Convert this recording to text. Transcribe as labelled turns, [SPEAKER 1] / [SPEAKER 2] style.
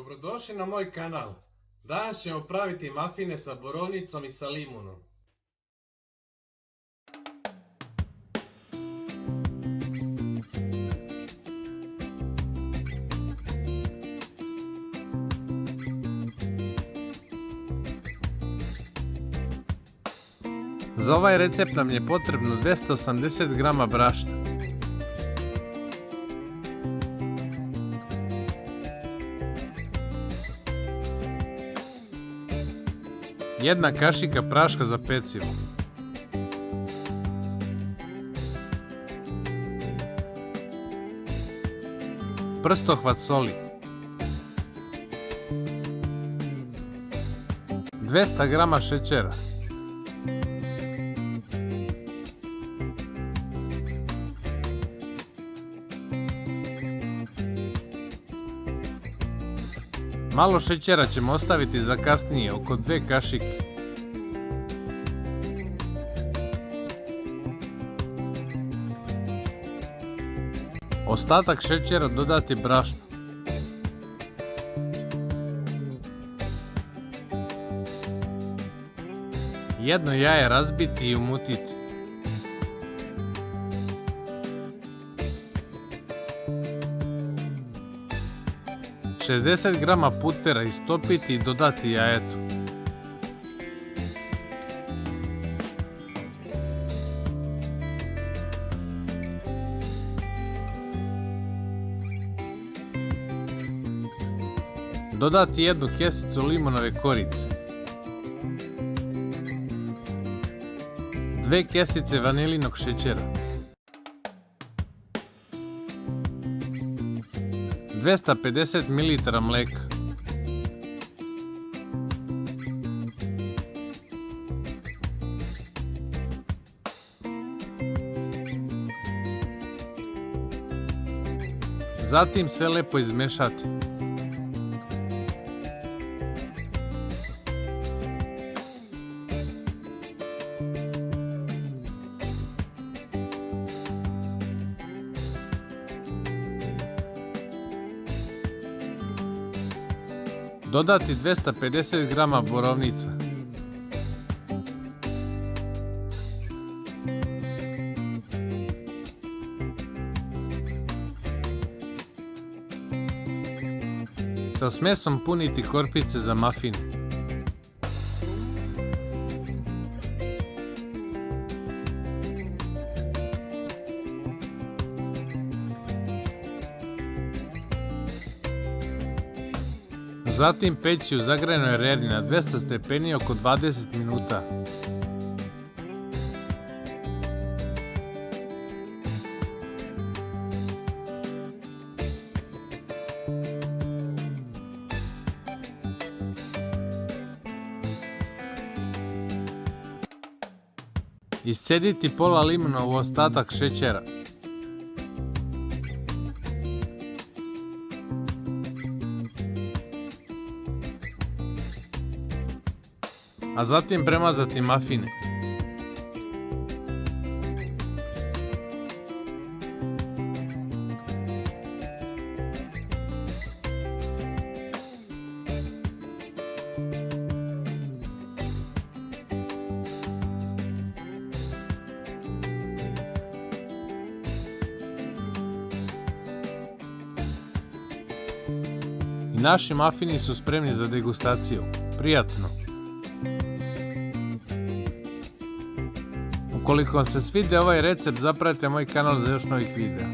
[SPEAKER 1] Dobrodošli na moj kanal. Danas ćemo praviti mafine sa borovnicom i sa limunom.
[SPEAKER 2] Za ovaj recept nam je potrebno 280 g brašna, 1 kašika praška za pecivo, 1 prstohvat soli, 200 g šećera, 'malo šećera ćemo ostaviti za kasnije, oko 2 kašike. Ostatak šećera dodati brašnu. Jedno jaje razbiti i umutiti. Šezdeset grama putera istopiti i dodati jajetu. Dodati 1 kesicu limunove korice. 2 kesice vanilinog šećera. 250 ml mleka. Zatim sve lepo izmešati. Dodati 250 g borovnica. Sa smesom puniti korpice za mafine. Zatim peći u zagrejanoj reri na 200 stepeni oko 20 minuta. Iscediti pola limuna u ostatak šećera. A zatim premazati mafine. I naši mafini su spremni za degustaciju. Prijatno! Ukoliko vam se svidio ovaj recept, zapratite moj kanal za još novih videa.